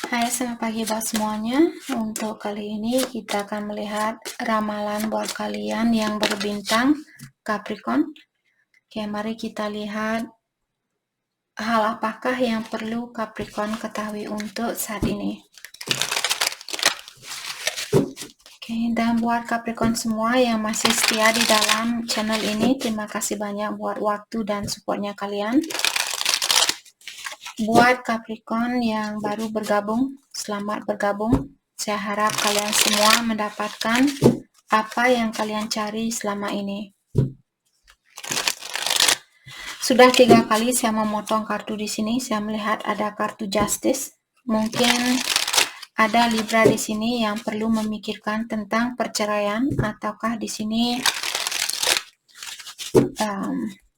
Hai, selamat pagi buat semuanya. Untuk kali ini kita akan melihat ramalan buat kalian yang berbintang Capricorn. Oke, mari kita lihat hal apakah yang perlu Capricorn ketahui untuk saat ini. Oke, dan buat Capricorn semua yang masih setia di dalam channel ini, terima kasih banyak buat waktu dan supportnya kalian. Buat Capricorn yang baru bergabung, selamat bergabung. Saya harap kalian semua mendapatkan apa yang kalian cari selama ini. Sudah 3 kali saya memotong kartu di sini. Saya melihat ada kartu Justice. Mungkin ada Libra di sini yang perlu memikirkan tentang perceraian, ataukah di sini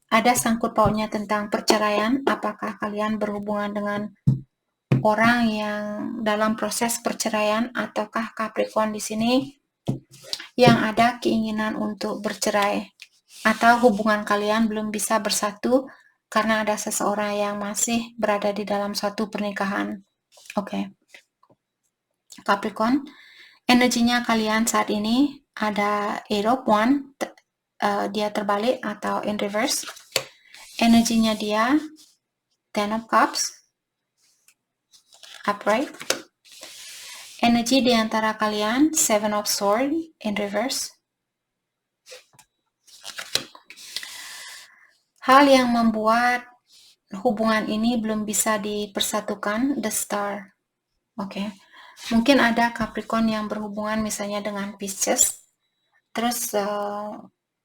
ada sangkut pautnya tentang perceraian. Apakah kalian berhubungan dengan orang yang dalam proses perceraian, ataukah Capricorn di sini yang ada keinginan untuk bercerai, atau hubungan kalian belum bisa bersatu karena ada seseorang yang masih berada di dalam suatu pernikahan. Oke. Capricorn, energinya kalian saat ini ada Eight of Wands, dia terbalik atau in reverse. Energinya dia Ten of Cups, upright. Energi di antara kalian Seven of Swords in reverse. Hal yang membuat hubungan ini belum bisa dipersatukan, the Star. Oke. Mungkin ada Capricorn yang berhubungan misalnya dengan Pisces. Terus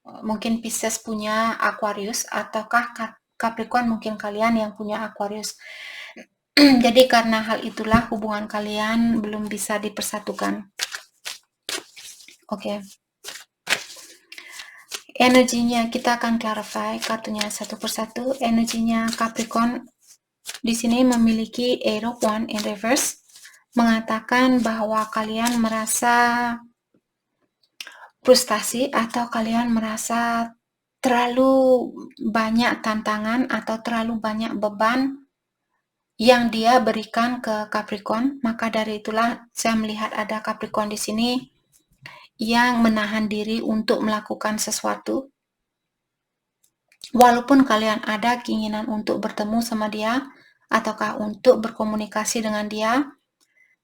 mungkin Pisces punya Aquarius, ataukah Capricorn mungkin kalian yang punya Aquarius. Jadi karena hal itulah hubungan kalian belum bisa dipersatukan. Oke. Energinya kita akan clarify kartunya satu persatu. Energinya Capricorn di sini memiliki Eight of Wands in reverse, mengatakan bahwa kalian merasa frustasi atau kalian merasa terlalu banyak tantangan atau terlalu banyak beban yang dia berikan ke Capricorn. Maka dari itulah saya melihat ada Capricorn di sini yang menahan diri untuk melakukan sesuatu. Walaupun kalian ada keinginan untuk bertemu sama dia ataukah untuk berkomunikasi dengan dia,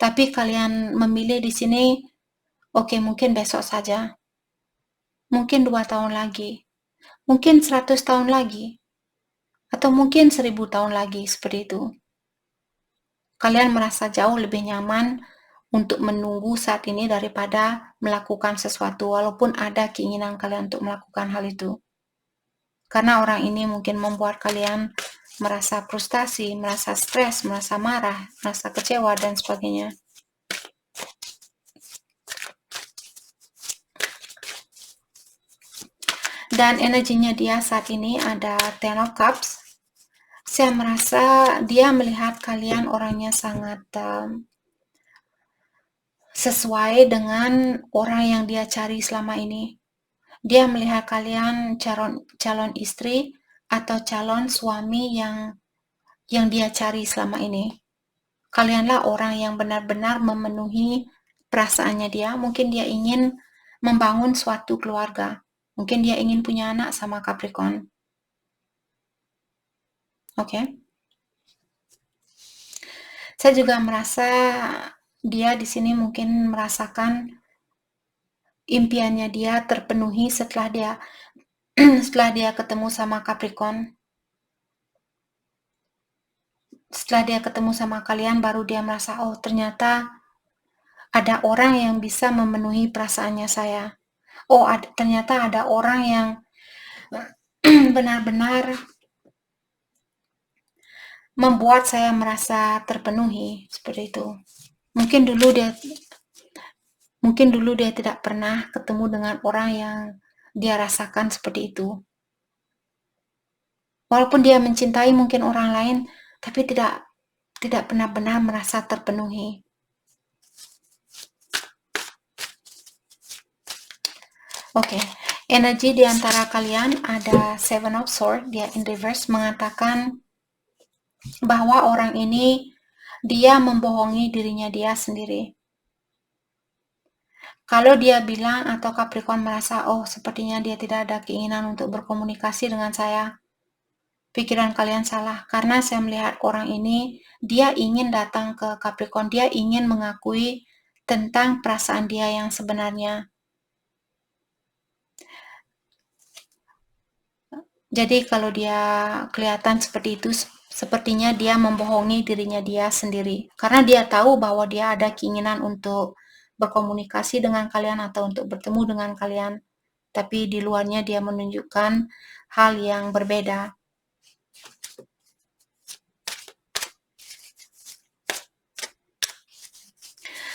tapi kalian memilih di sini, oke, mungkin besok saja, mungkin 2 tahun lagi, mungkin 100 tahun lagi, atau mungkin 1000 tahun lagi, seperti itu. Kalian merasa jauh lebih nyaman untuk menunggu saat ini daripada melakukan sesuatu, walaupun ada keinginan kalian untuk melakukan hal itu. Karena orang ini mungkin membuat kalian merasa frustasi, merasa stres, merasa marah, merasa kecewa, dan sebagainya. Dan energinya dia saat ini ada Ten of Cups. Saya merasa dia melihat kalian orangnya sangat sesuai dengan orang yang dia cari selama ini. Dia melihat kalian calon istri atau calon suami yang dia cari selama ini. Kalianlah orang yang benar-benar memenuhi perasaannya dia. Mungkin dia ingin membangun suatu keluarga. Mungkin dia ingin punya anak sama Capricorn. Oke. Saya juga merasa dia di sini mungkin merasakan impiannya dia terpenuhi setelah dia ketemu sama Capricorn. Setelah dia ketemu sama kalian, baru dia merasa, oh ternyata ada orang yang bisa memenuhi perasaannya saya. Oh, ternyata ada orang yang benar-benar membuat saya merasa terpenuhi, seperti itu. Mungkin dulu dia tidak pernah ketemu dengan orang yang dia rasakan seperti itu. Walaupun dia mencintai mungkin orang lain, tapi tidak pernah benar merasa terpenuhi. Oke, energi di antara kalian ada Seven of Swords, dia in reverse, mengatakan bahwa orang ini dia membohongi dirinya dia sendiri. Kalau dia bilang atau Capricorn merasa, oh sepertinya dia tidak ada keinginan untuk berkomunikasi dengan saya, pikiran kalian salah. Karena saya melihat orang ini, dia ingin datang ke Capricorn, dia ingin mengakui tentang perasaan dia yang sebenarnya. Jadi kalau dia kelihatan seperti itu, sepertinya dia membohongi dirinya dia sendiri. Karena dia tahu bahwa dia ada keinginan untuk berkomunikasi dengan kalian atau untuk bertemu dengan kalian. Tapi di luarnya dia menunjukkan hal yang berbeda.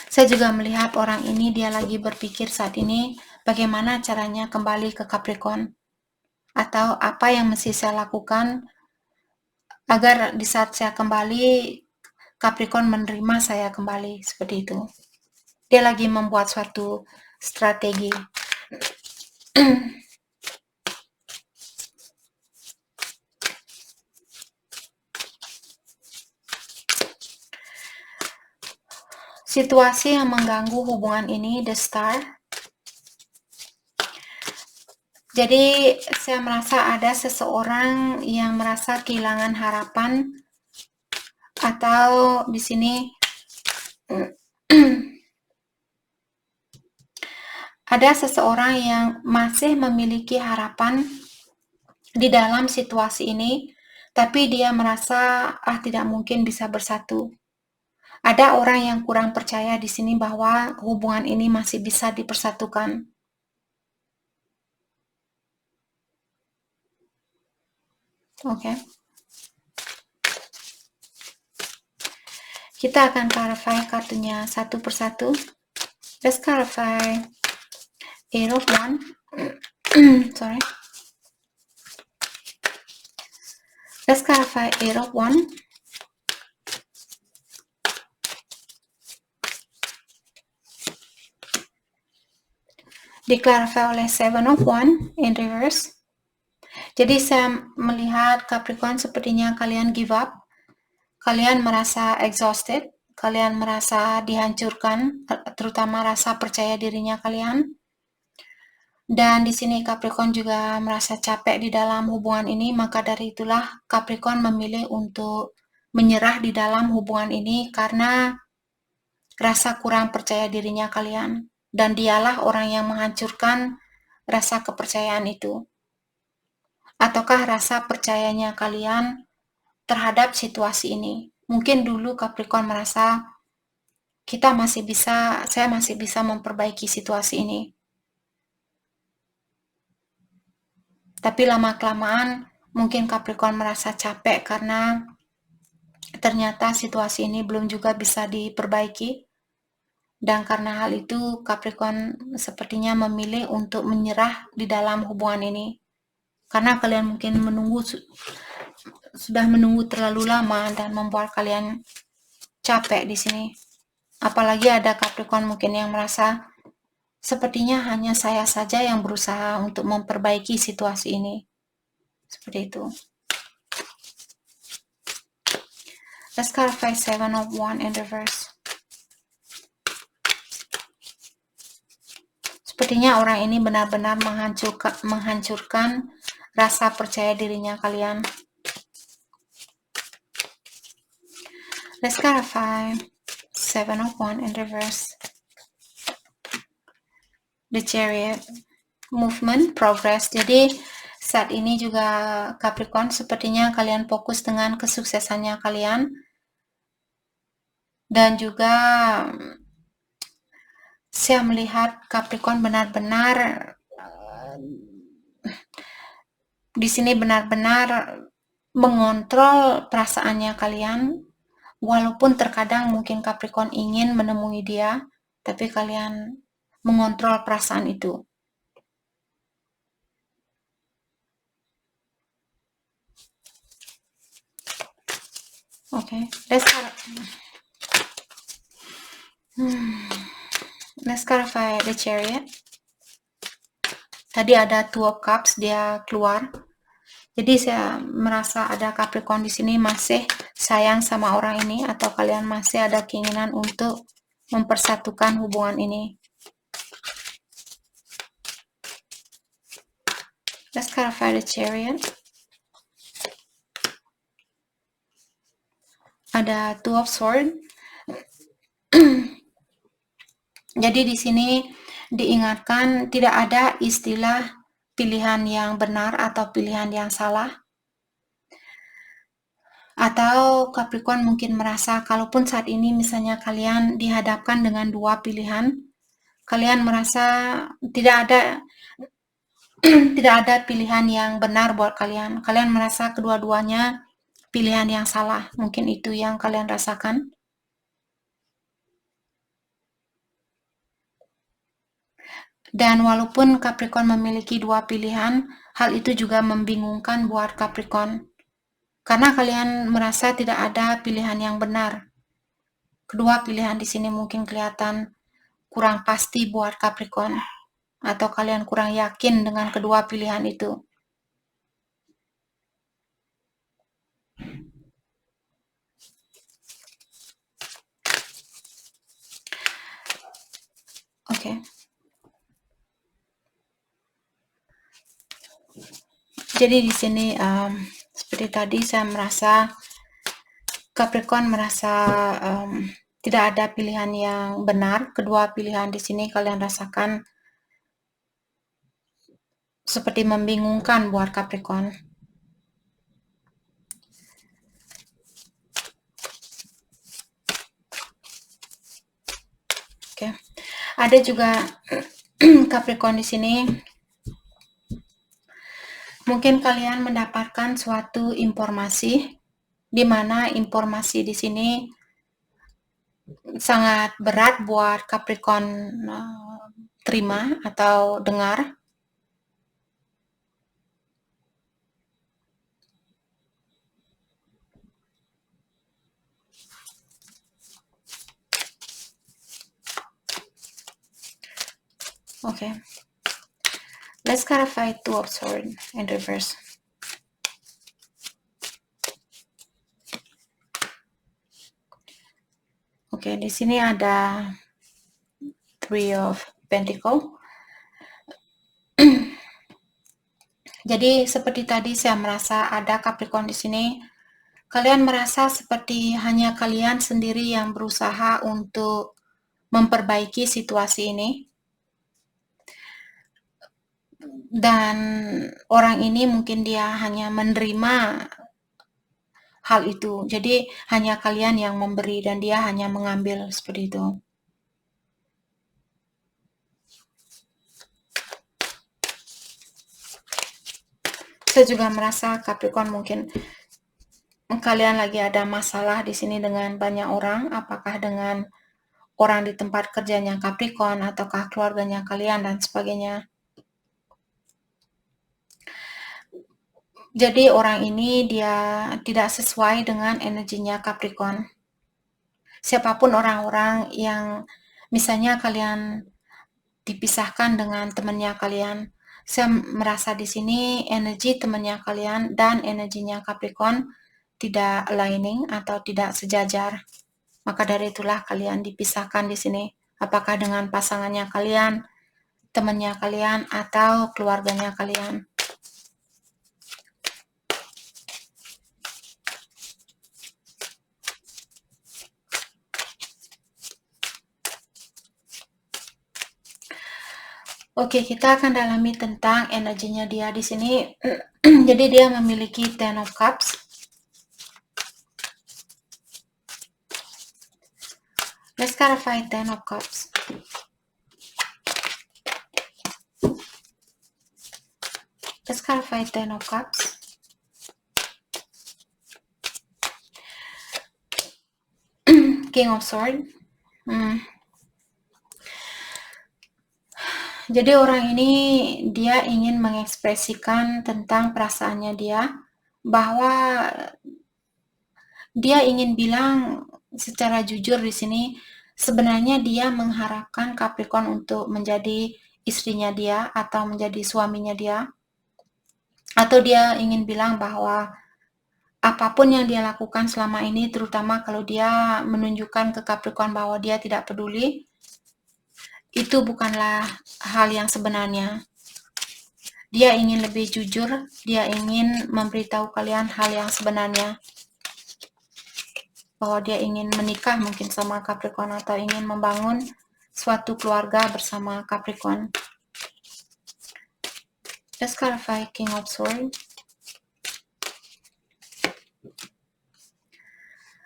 Saya juga melihat orang ini dia lagi berpikir saat ini bagaimana caranya kembali ke Capricorn. Atau apa yang mesti saya lakukan agar di saat saya kembali, Capricorn menerima saya kembali, seperti itu. Dia lagi membuat suatu strategi. Situasi yang mengganggu hubungan ini, the star. Jadi saya merasa ada seseorang yang merasa kehilangan harapan, atau di sini ada seseorang yang masih memiliki harapan di dalam situasi ini, tapi dia merasa tidak mungkin bisa bersatu. Ada orang yang kurang percaya di sini bahwa hubungan ini masih bisa dipersatukan. Oke. Kita akan clarify kartunya satu persatu. Let's clarify Eight of Wands. Sorry. Let's clarify Eight of Wands. Diklarify oleh Seven of Wands in reverse. Jadi saya melihat Capricorn sepertinya kalian give up. Kalian merasa exhausted, kalian merasa dihancurkan, terutama rasa percaya dirinya kalian. Dan di sini Capricorn juga merasa capek di dalam hubungan ini, maka dari itulah Capricorn memilih untuk menyerah di dalam hubungan ini karena rasa kurang percaya dirinya kalian. Dan dialah orang yang menghancurkan rasa kepercayaan itu. Ataukah rasa percayanya kalian terhadap situasi ini? Mungkin dulu Capricorn merasa saya masih bisa memperbaiki situasi ini. Tapi lama-kelamaan mungkin Capricorn merasa capek karena ternyata situasi ini belum juga bisa diperbaiki. Dan karena hal itu Capricorn sepertinya memilih untuk menyerah di dalam hubungan ini. Karena kalian mungkin sudah menunggu terlalu lama dan membuat kalian capek di sini. Apalagi ada Capricorn mungkin yang merasa sepertinya hanya saya saja yang berusaha untuk memperbaiki situasi ini. Seperti itu. Let's clarify Seven of Wands in reverse. Sepertinya orang ini benar-benar menghancurkan rasa percaya dirinya kalian. Let's clarify Seven of Wands in reverse. The Chariot. Movement, progress. Jadi saat ini juga Capricorn sepertinya kalian fokus dengan kesuksesannya kalian. Dan juga saya melihat Capricorn benar-benar di sini benar-benar mengontrol perasaannya kalian, walaupun terkadang mungkin Capricorn ingin menemui dia, tapi kalian mengontrol perasaan itu. Oke, let's clarify the Chariot. Tadi ada Two of Cups dia keluar. Jadi saya merasa ada Capricorn di sini masih sayang sama orang ini atau kalian masih ada keinginan untuk mempersatukan hubungan ini. Let's clarify the Chariot. Ada Two of Swords. Jadi di sini diingatkan tidak ada istilah pilihan yang benar atau pilihan yang salah. Atau Capricorn mungkin merasa kalaupun saat ini misalnya kalian dihadapkan dengan dua pilihan, kalian merasa tidak ada tidak ada pilihan yang benar buat kalian. Kalian merasa kedua-duanya pilihan yang salah. Mungkin itu yang kalian rasakan. Dan walaupun Capricorn memiliki dua pilihan, hal itu juga membingungkan buat Capricorn. Karena kalian merasa tidak ada pilihan yang benar. Kedua pilihan di sini mungkin kelihatan kurang pasti buat Capricorn. Atau kalian kurang yakin dengan kedua pilihan itu. Oke. Jadi di sini seperti tadi saya merasa Capricorn merasa tidak ada pilihan yang benar. Kedua pilihan di sini kalian rasakan seperti membingungkan buat Capricorn. Oke. Ada juga Capricorn di sini. Mungkin kalian mendapatkan suatu informasi di mana informasi di sini sangat berat buat Capricorn terima atau dengar. Okay. Let's clarify Two of Swords in reverse. Oke, di sini ada Three of Pentacles. Jadi seperti tadi saya merasa ada Capricorn di sini. Kalian merasa seperti hanya kalian sendiri yang berusaha untuk memperbaiki situasi ini. Dan orang ini mungkin dia hanya menerima hal itu. Jadi hanya kalian yang memberi dan dia hanya mengambil seperti itu. Saya juga merasa Capricorn mungkin kalian lagi ada masalah di sini dengan banyak orang, apakah dengan orang di tempat kerjanya Capricorn ataukah keluarganya kalian dan sebagainya. Jadi orang ini dia tidak sesuai dengan energinya Capricorn. Siapapun orang-orang yang misalnya kalian dipisahkan dengan temannya kalian, saya merasa di sini energi temannya kalian dan energinya Capricorn tidak aligning atau tidak sejajar. Maka dari itulah kalian dipisahkan di sini. Apakah dengan pasangannya kalian, temannya kalian, atau keluarganya kalian. Oke, kita akan dalami tentang energinya dia di sini. Jadi dia memiliki Ten of Cups. Let's clarify Ten of Cups. Let's clarify Ten of Cups. King of Swords. Jadi orang ini dia ingin mengekspresikan tentang perasaannya dia, bahwa dia ingin bilang secara jujur di sini, sebenarnya dia mengharapkan Capricorn untuk menjadi istrinya dia atau menjadi suaminya dia. Atau dia ingin bilang bahwa apapun yang dia lakukan selama ini, terutama kalau dia menunjukkan ke Capricorn bahwa dia tidak peduli, itu bukanlah hal yang sebenarnya. Dia ingin lebih jujur, dia ingin memberitahu kalian hal yang sebenarnya. Bahwa dia ingin menikah mungkin sama Capricorn atau ingin membangun suatu keluarga bersama Capricorn. Let's clarify King of Swords.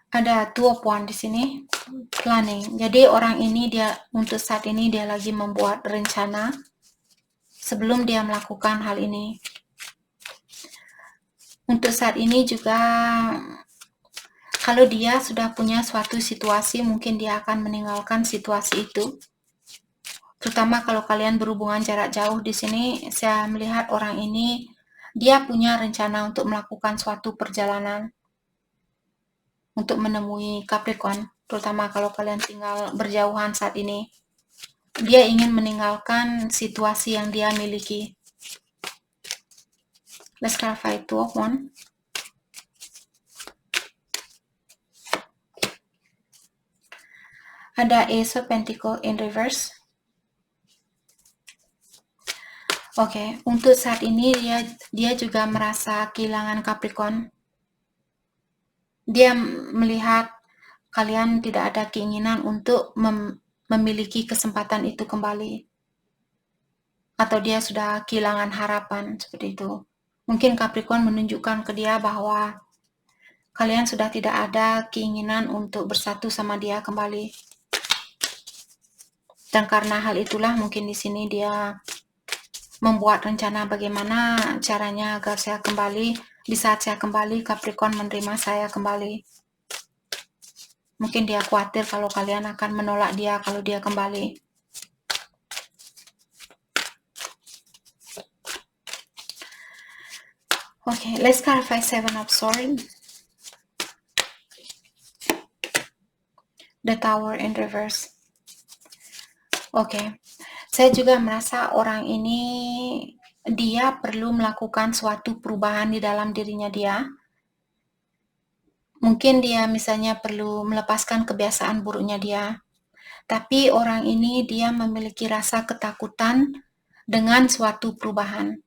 Ada 2 poin di sini, planning. Jadi orang ini dia untuk saat ini dia lagi membuat rencana sebelum dia melakukan hal ini. Untuk saat ini juga kalau dia sudah punya suatu situasi, mungkin dia akan meninggalkan situasi itu. Terutama kalau kalian berhubungan jarak jauh di sini, saya melihat orang ini dia punya rencana untuk melakukan suatu perjalanan untuk menemui Capricorn, terutama kalau kalian tinggal berjauhan saat ini. Dia ingin meninggalkan situasi yang dia miliki. Let's clarify 2 of Wands. Ada Ace of Pentacles in reverse. Oke, untuk saat ini dia juga merasa kehilangan Capricorn. Dia melihat kalian tidak ada keinginan untuk memiliki kesempatan itu kembali. Atau dia sudah kehilangan harapan seperti itu. Mungkin Capricorn menunjukkan ke dia bahwa kalian sudah tidak ada keinginan untuk bersatu sama dia kembali. Dan karena hal itulah mungkin di sini dia membuat rencana bagaimana caranya agar saya kembali. Di saat saya kembali, Capricorn menerima saya kembali. Mungkin dia khawatir kalau kalian akan menolak dia kalau dia kembali. Okay, let's clarify 7 of Swords. The Tower in reverse. Oke, saya juga merasa orang ini dia perlu melakukan suatu perubahan di dalam dirinya dia. Mungkin dia misalnya perlu melepaskan kebiasaan buruknya dia. Tapi orang ini dia memiliki rasa ketakutan dengan suatu perubahan.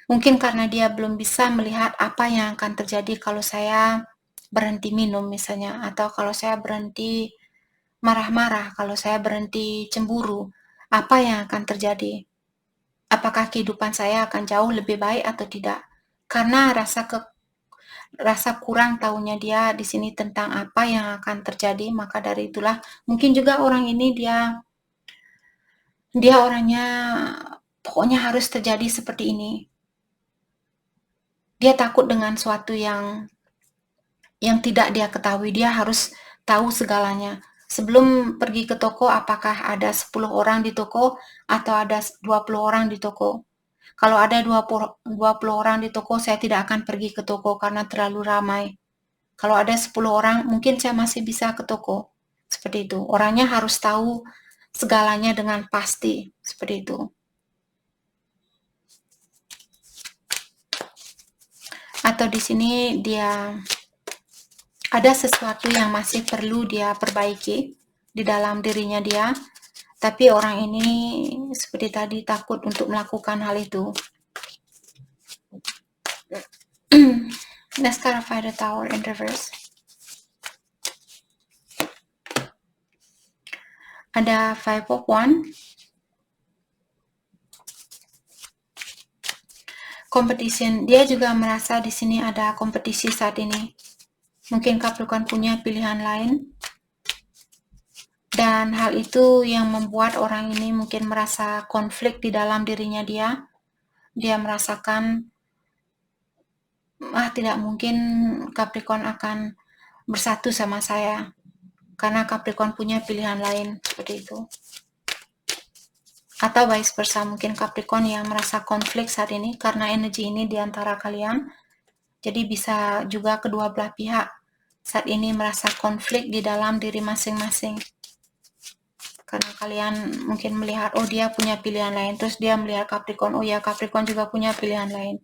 Mungkin karena dia belum bisa melihat apa yang akan terjadi kalau saya berhenti minum misalnya, atau kalau saya berhenti marah-marah, kalau saya berhenti cemburu, apa yang akan terjadi? Apakah kehidupan saya akan jauh lebih baik atau tidak? Karena rasa kurang tahunya dia di sini tentang apa yang akan terjadi, maka dari itulah mungkin juga orang ini dia orangnya pokoknya harus terjadi seperti ini. Dia takut dengan suatu yang tidak dia ketahui, dia harus tahu segalanya. Sebelum pergi ke toko, apakah ada 10 orang di toko atau ada 20 orang di toko? Kalau ada 20 orang di toko, saya tidak akan pergi ke toko karena terlalu ramai. Kalau ada 10 orang, mungkin saya masih bisa ke toko. Seperti itu. Orangnya harus tahu segalanya dengan pasti. Seperti itu. Atau di sini dia ada sesuatu yang masih perlu dia perbaiki di dalam dirinya dia, tapi orang ini seperti tadi takut untuk melakukan hal itu. Let's clarify the Tower in reverse. Ada 5 of Wands. Competition, dia juga merasa di sini ada kompetisi saat ini. Mungkin Capricorn punya pilihan lain. Dan hal itu yang membuat orang ini mungkin merasa konflik di dalam dirinya dia. Dia merasakan tidak mungkin Capricorn akan bersatu sama saya. Karena Capricorn punya pilihan lain seperti itu. Atau vice versa, mungkin Capricorn yang merasa konflik saat ini karena energi ini di antara kalian. Jadi bisa juga kedua belah pihak saat ini merasa konflik di dalam diri masing-masing. Karena kalian mungkin melihat, oh dia punya pilihan lain. Terus dia melihat Capricorn, oh ya Capricorn juga punya pilihan lain.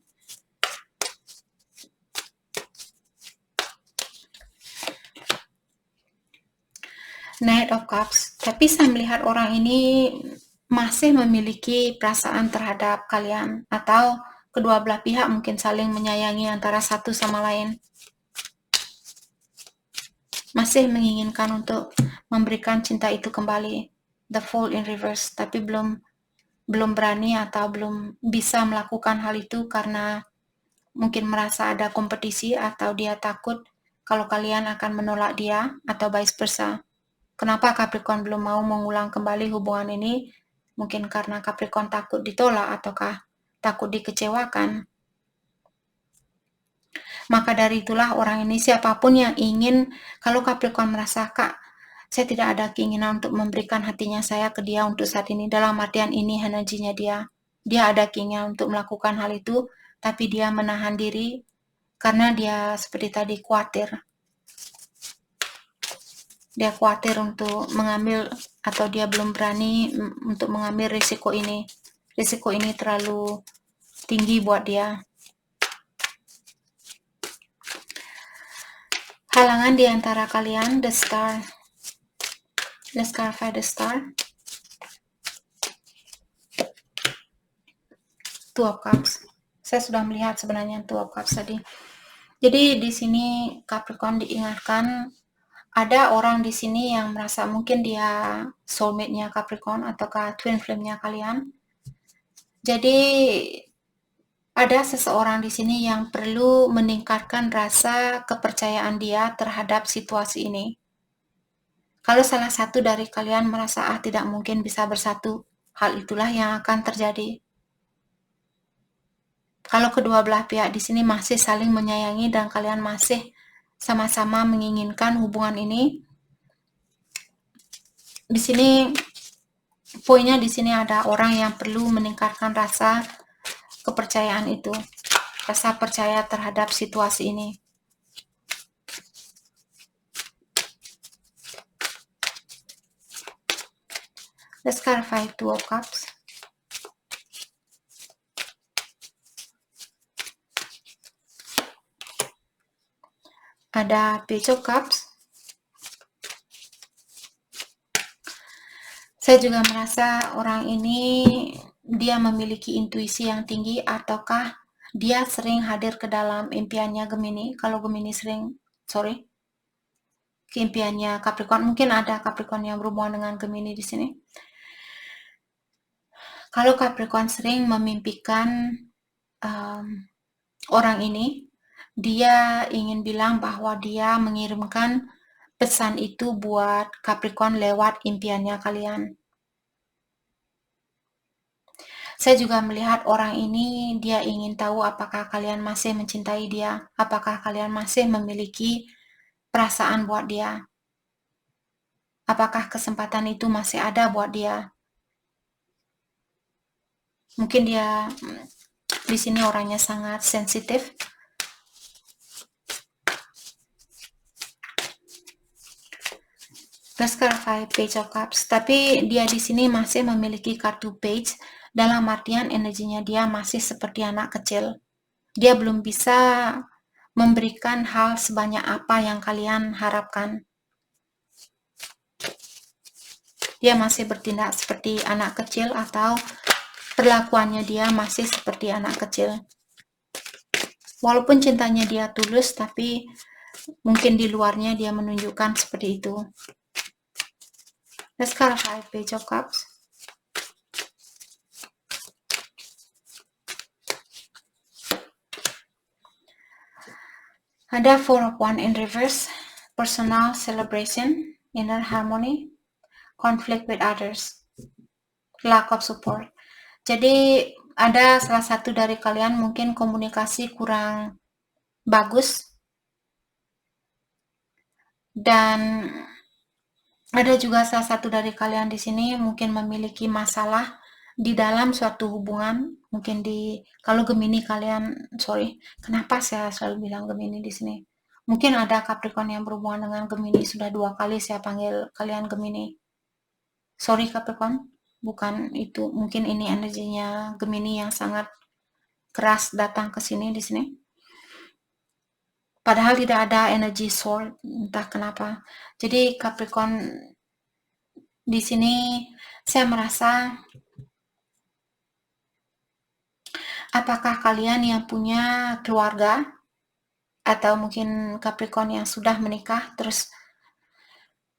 Knight of Cups. Tapi saya melihat orang ini masih memiliki perasaan terhadap kalian, atau kedua belah pihak mungkin saling menyayangi antara satu sama lain. Masih menginginkan untuk memberikan cinta itu kembali. The Fool in reverse, tapi belum berani atau belum bisa melakukan hal itu karena mungkin merasa ada kompetisi atau dia takut kalau kalian akan menolak dia atau vice versa. Kenapa Capricorn belum mau mengulang kembali hubungan ini? Mungkin karena Capricorn takut ditolak ataukah takut dikecewakan. Maka dari itulah orang ini, siapapun yang ingin, kalau Capricorn merasa, Kak, saya tidak ada keinginan untuk memberikan hatinya saya ke dia untuk saat ini, dalam artian ini energinya dia ada keinginan untuk melakukan hal itu, tapi dia menahan diri karena dia seperti tadi khawatir. Dia khawatir untuk mengambil, atau dia belum berani untuk mengambil risiko ini. Risiko ini terlalu tinggi buat dia. Halangan di antara kalian, the star. Let's clarify the star. Two of Cups. Saya sudah melihat sebenarnya Two of Cups tadi. Jadi di sini Capricorn diingatkan, ada orang di sini yang merasa mungkin dia soulmate-nya Capricorn ataukah twin flame-nya kalian. Jadi ada seseorang di sini yang perlu meningkatkan rasa kepercayaan dia terhadap situasi ini. Kalau salah satu dari kalian merasa tidak mungkin bisa bersatu, hal itulah yang akan terjadi. Kalau kedua belah pihak di sini masih saling menyayangi dan kalian masih sama-sama menginginkan hubungan ini, di sini poinnya di sini ada orang yang perlu meningkatkan rasa kepercayaan itu, rasa percaya terhadap situasi ini. Let's clarify Two of Cups. Ada Page of Cups. Saya juga merasa orang ini dia memiliki intuisi yang tinggi, ataukah dia sering hadir ke dalam impiannya Gemini. Kalau Gemini ke impiannya Capricorn, mungkin ada Capricorn yang berhubungan dengan Gemini di sini. Kalau Capricorn sering memimpikan orang ini, dia ingin bilang bahwa dia mengirimkan pesan itu buat Capricorn lewat impiannya kalian. Saya juga melihat orang ini, dia ingin tahu apakah kalian masih mencintai dia, apakah kalian masih memiliki perasaan buat dia, apakah kesempatan itu masih ada buat dia. Mungkin dia di sini orangnya sangat sensitif. Let's clarify Page of Cups. Tapi dia di sini masih memiliki kartu Page, dalam artian energinya dia masih seperti anak kecil. Dia belum bisa memberikan hal sebanyak apa yang kalian harapkan. Dia masih bertindak seperti anak kecil, atau perlakuannya dia masih seperti anak kecil. Walaupun cintanya dia tulus, tapi mungkin di luarnya dia menunjukkan seperti itu. Let's clarify Page of Cups. Ada Four of Wands in reverse, personal celebration, inner harmony, conflict with others, lack of support. Jadi ada salah satu dari kalian mungkin komunikasi kurang bagus, dan ada juga salah satu dari kalian di sini mungkin memiliki masalah di dalam suatu hubungan. Mungkin kalau Gemini kalian, kenapa saya selalu bilang Gemini di sini? Mungkin ada Capricorn yang berhubungan dengan Gemini, sudah 2 kali saya panggil kalian Gemini. Sorry Capricorn, bukan itu. Mungkin ini energinya Gemini yang sangat keras datang ke sini di sini. Padahal tidak ada energi sword, entah kenapa. Jadi Capricorn di sini saya merasa apakah kalian yang punya keluarga atau mungkin Capricorn yang sudah menikah, terus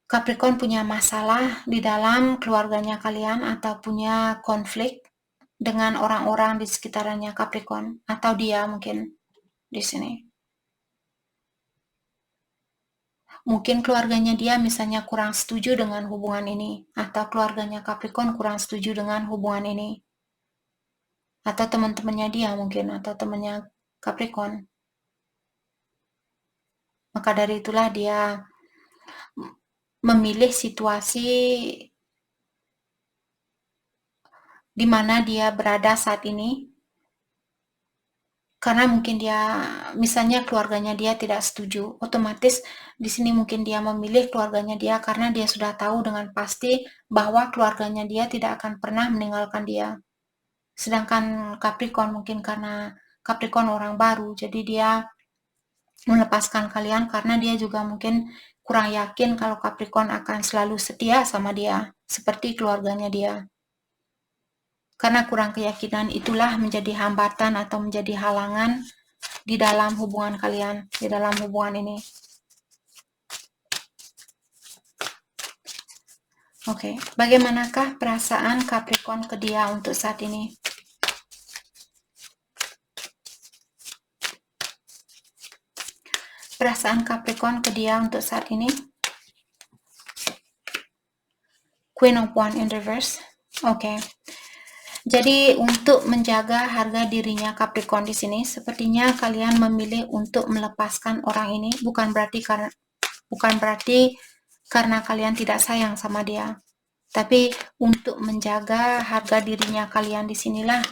Capricorn punya masalah di dalam keluarganya kalian atau punya konflik dengan orang-orang di sekitarnya Capricorn atau dia mungkin di sini. Mungkin keluarganya dia misalnya kurang setuju dengan hubungan ini, atau keluarganya Capricorn kurang setuju dengan hubungan ini. Atau teman-temannya dia mungkin, atau temannya Capricorn. Maka dari itulah dia memilih situasi di mana dia berada saat ini, karena mungkin dia, misalnya keluarganya dia tidak setuju, otomatis di sini mungkin dia memilih keluarganya dia karena dia sudah tahu dengan pasti bahwa keluarganya dia tidak akan pernah meninggalkan dia. Sedangkan Capricorn mungkin karena Capricorn orang baru, jadi dia melepaskan kalian karena dia juga mungkin kurang yakin kalau Capricorn akan selalu setia sama dia, seperti keluarganya dia. Karena kurang keyakinan itulah menjadi hambatan atau menjadi halangan di dalam hubungan kalian, di dalam hubungan ini. Oke, bagaimanakah perasaan Capricorn ke dia untuk saat ini? Perasaan Capricorn ke dia untuk saat ini? Queen of Wands in reverse. Oke. Jadi untuk menjaga harga dirinya Capricorn di sini, sepertinya kalian memilih untuk melepaskan orang ini, bukan berarti karena kalian tidak sayang sama dia, tapi untuk menjaga harga dirinya kalian di sinilah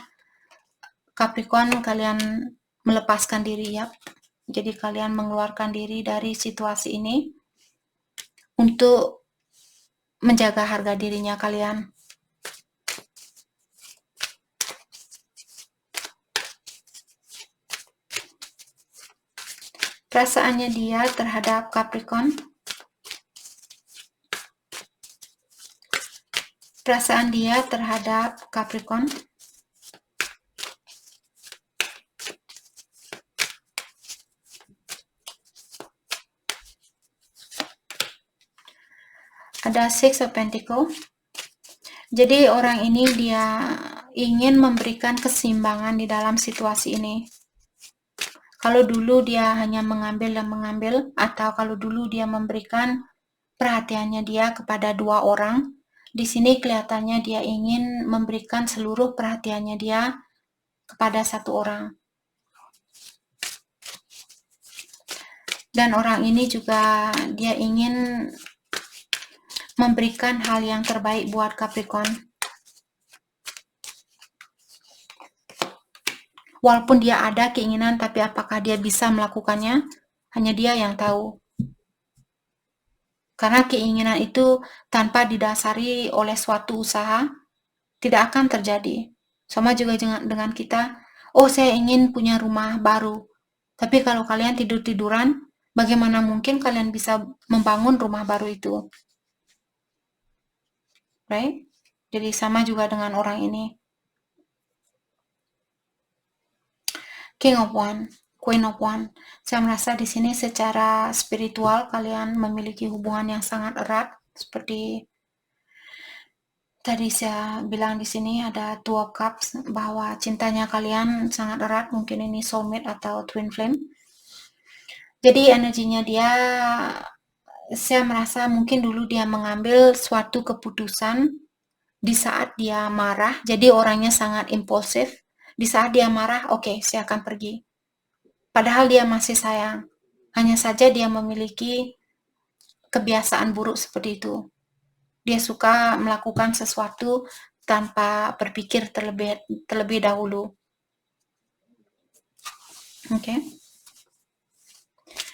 Capricorn kalian melepaskan diri ya. Jadi kalian mengeluarkan diri dari situasi ini untuk menjaga harga dirinya kalian. Perasaannya dia terhadap Capricorn. Perasaan dia terhadap Capricorn. Ada Six of Pentacles. Jadi orang ini dia ingin memberikan keseimbangan di dalam situasi ini. Kalau dulu dia hanya mengambil dan mengambil, atau kalau dulu dia memberikan perhatiannya dia kepada dua orang, di sini kelihatannya dia ingin memberikan seluruh perhatiannya dia kepada satu orang. Dan orang ini juga dia ingin memberikan hal yang terbaik buat Capricorn. Walaupun dia ada keinginan, tapi apakah dia bisa melakukannya? Hanya dia yang tahu. Karena keinginan itu tanpa didasari oleh suatu usaha, tidak akan terjadi. Sama juga dengan kita, oh saya ingin punya rumah baru. Tapi kalau kalian tidur-tiduran, bagaimana mungkin kalian bisa membangun rumah baru itu? Right? Jadi sama juga dengan orang ini. King of Wands, Queen of Wands. Saya merasa di sini secara spiritual kalian memiliki hubungan yang sangat erat, seperti tadi saya bilang di sini ada Two of Cups, bahwa cintanya kalian sangat erat, mungkin ini soulmate atau twin flame. Jadi energinya dia, saya merasa mungkin dulu dia mengambil suatu keputusan di saat dia marah, jadi orangnya sangat impulsif. Di saat dia marah, oke, saya akan pergi. Padahal dia masih sayang. Hanya saja dia memiliki kebiasaan buruk seperti itu. Dia suka melakukan sesuatu tanpa berpikir terlebih dahulu. Oke.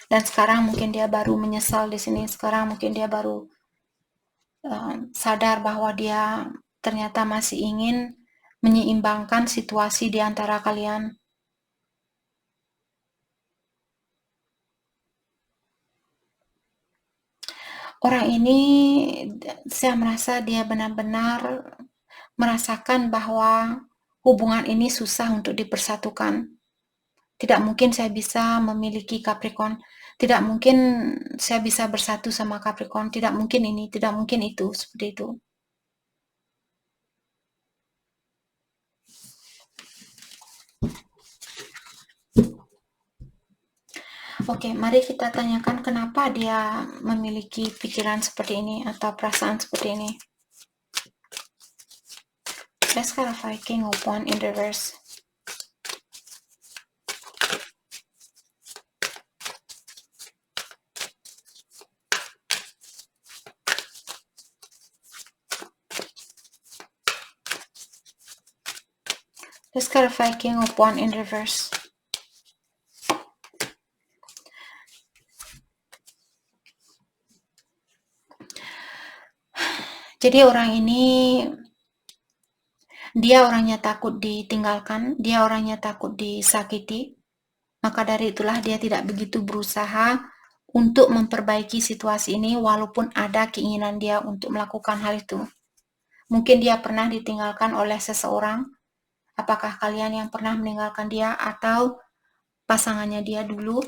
Dan sekarang mungkin dia baru menyesal di sini. Sekarang mungkin dia baru sadar bahwa dia ternyata masih ingin menyeimbangkan situasi di antara kalian. Orang ini saya merasa dia benar-benar merasakan bahwa hubungan ini susah untuk dipersatukan. Tidak mungkin saya bisa memiliki Capricorn, tidak mungkin saya bisa bersatu sama Capricorn, tidak mungkin ini, tidak mungkin itu, seperti itu. Oke, mari kita tanyakan kenapa dia memiliki pikiran seperti ini atau perasaan seperti ini. Let's clarify King of Wands in reverse. Let's clarify King of Wands in reverse. Jadi orang ini, dia orangnya takut ditinggalkan, dia orangnya takut disakiti. Maka dari itulah dia tidak begitu berusaha untuk memperbaiki situasi ini walaupun ada keinginan dia untuk melakukan hal itu. Mungkin dia pernah ditinggalkan oleh seseorang. Apakah kalian yang pernah meninggalkan dia atau pasangannya dia dulu,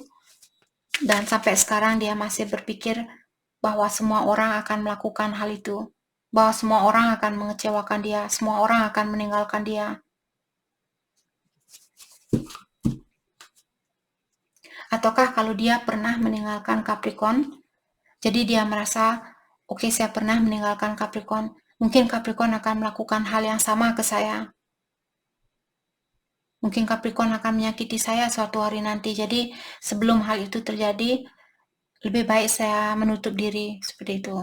dan sampai sekarang dia masih berpikir bahwa semua orang akan melakukan hal itu, bahwa semua orang akan mengecewakan dia, semua orang akan meninggalkan dia. Ataukah kalau dia pernah meninggalkan Capricorn, jadi dia merasa, oke, saya pernah meninggalkan Capricorn, mungkin Capricorn akan melakukan hal yang sama ke saya. Mungkin Capricorn akan menyakiti saya suatu hari nanti. Jadi sebelum hal itu terjadi, lebih baik saya menutup diri, seperti itu.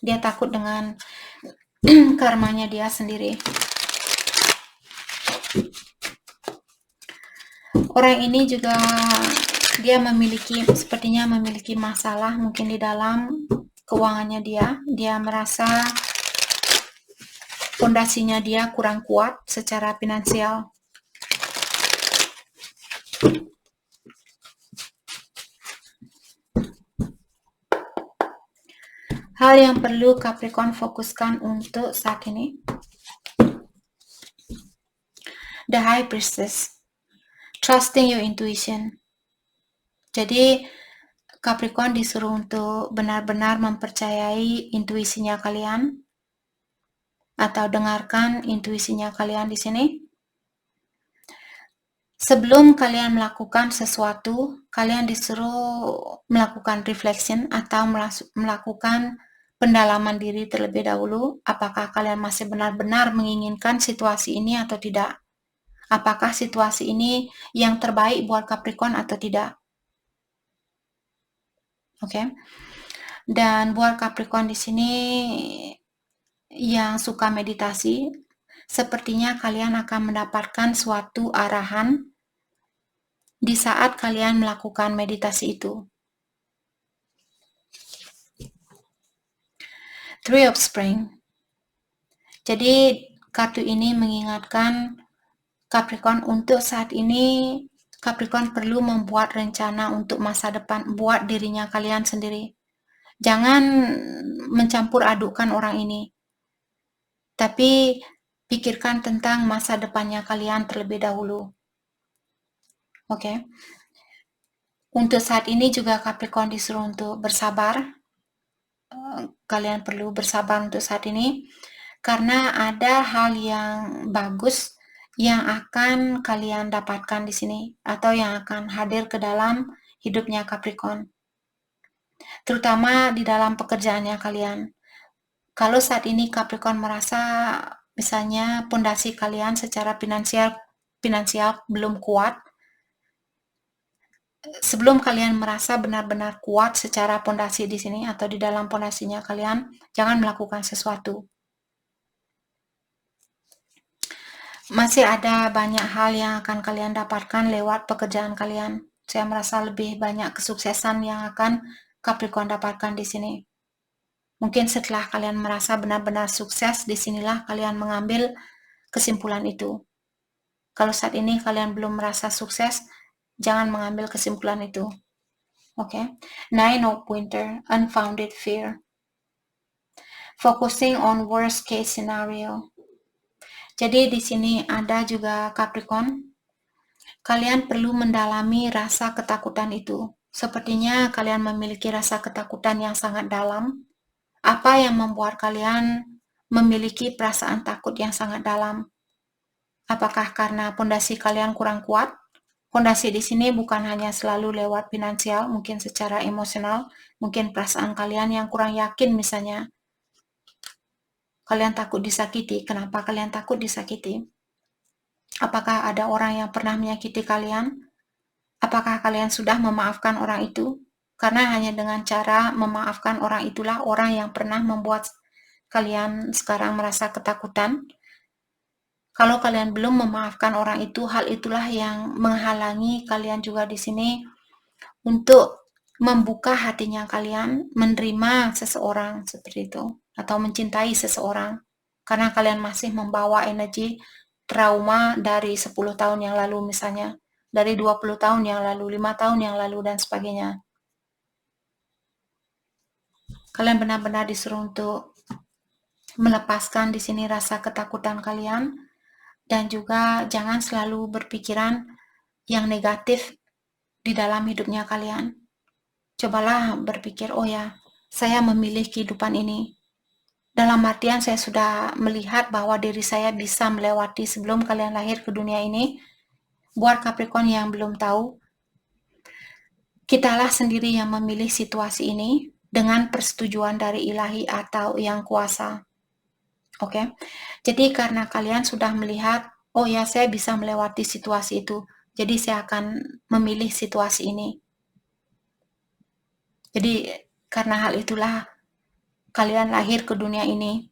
Dia takut dengan karmanya dia sendiri. Orang ini juga dia sepertinya memiliki masalah mungkin di dalam keuangannya dia. Dia merasa fondasinya dia kurang kuat secara finansial. Hal yang perlu Capricorn fokuskan untuk saat ini. The High Priestess. Trusting your intuition. Jadi Capricorn disuruh untuk benar-benar mempercayai intuisinya kalian atau dengarkan intuisinya kalian di sini. Sebelum kalian melakukan sesuatu, kalian disuruh melakukan reflection atau melakukan pendalaman diri terlebih dahulu. Apakah kalian masih benar-benar menginginkan situasi ini atau tidak? Apakah situasi ini yang terbaik buat Capricorn atau tidak? Oke. Dan buat Capricorn di sini yang suka meditasi, sepertinya kalian akan mendapatkan suatu arahan di saat kalian melakukan meditasi itu. Three of Spring. Jadi kartu ini mengingatkan Capricorn untuk saat ini Capricorn perlu membuat rencana untuk masa depan buat dirinya kalian sendiri. Jangan mencampur adukkan orang ini. Tapi pikirkan tentang masa depannya kalian terlebih dahulu. Oke. Untuk saat ini juga Capricorn disuruh untuk bersabar. Kalian perlu bersabar untuk saat ini karena ada hal yang bagus yang akan kalian dapatkan di sini atau yang akan hadir ke dalam hidupnya Capricorn. Terutama di dalam pekerjaannya kalian. Kalau saat ini Capricorn merasa misalnya pondasi kalian secara finansial belum kuat, sebelum kalian merasa benar-benar kuat secara pondasi di sini atau di dalam pondasinya kalian, jangan melakukan sesuatu. Masih ada banyak hal yang akan kalian dapatkan lewat pekerjaan kalian. Saya merasa lebih banyak kesuksesan yang akan Capricorn dapatkan di sini. Mungkin setelah kalian merasa benar-benar sukses, disinilah kalian mengambil kesimpulan itu. Kalau saat ini kalian belum merasa sukses, jangan mengambil kesimpulan itu. Okay. Nine of Winter, unfounded fear. Focusing on worst case scenario. Jadi di sini ada juga Capricorn. Kalian perlu mendalami rasa ketakutan itu. Sepertinya kalian memiliki rasa ketakutan yang sangat dalam. Apa yang membuat kalian memiliki perasaan takut yang sangat dalam? Apakah karena pondasi kalian kurang kuat? Pondasi di sini bukan hanya selalu lewat finansial, mungkin secara emosional, mungkin perasaan kalian yang kurang yakin misalnya. Kalian takut disakiti. Kenapa kalian takut disakiti? Apakah ada orang yang pernah menyakiti kalian? Apakah kalian sudah memaafkan orang itu? Karena hanya dengan cara memaafkan orang itulah orang yang pernah membuat kalian sekarang merasa ketakutan. Kalau kalian belum memaafkan orang itu, hal itulah yang menghalangi kalian juga di sini untuk membuka hatinya kalian, menerima seseorang seperti itu, atau mencintai seseorang. Karena kalian masih membawa energi trauma dari 10 tahun yang lalu misalnya, dari 20 tahun yang lalu, 5 tahun yang lalu, dan sebagainya. Kalian benar-benar disuruh untuk melepaskan di sini rasa ketakutan kalian, dan juga jangan selalu berpikiran yang negatif di dalam hidupnya kalian. Cobalah berpikir, oh ya, saya memilih kehidupan ini. Dalam artian saya sudah melihat bahwa diri saya bisa melewati sebelum kalian lahir ke dunia ini. Buat Capricorn yang belum tahu, kitalah sendiri yang memilih situasi ini dengan persetujuan dari ilahi atau yang kuasa. Oke, jadi karena kalian sudah melihat, oh ya saya bisa melewati situasi itu, jadi saya akan memilih situasi ini. Jadi karena hal itulah kalian lahir ke dunia ini.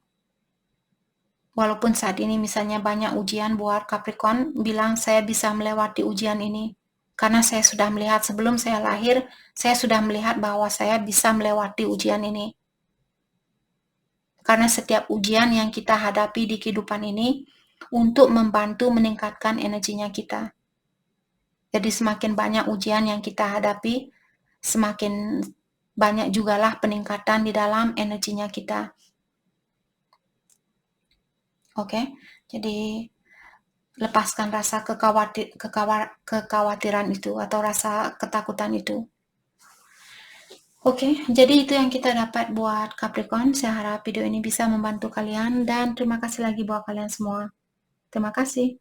Walaupun saat ini misalnya banyak ujian buat Capricorn, bilang saya bisa melewati ujian ini. Karena saya sudah melihat sebelum saya lahir, saya sudah melihat bahwa saya bisa melewati ujian ini. Karena setiap ujian yang kita hadapi di kehidupan ini untuk membantu meningkatkan energinya kita. Jadi semakin banyak ujian yang kita hadapi, semakin banyak jugalah peningkatan di dalam energinya kita. Oke, jadi lepaskan rasa kekhawatiran itu atau rasa ketakutan itu. Oke, jadi itu yang kita dapat buat Capricorn. Saya harap video ini bisa membantu kalian dan terima kasih lagi buat kalian semua. Terima kasih.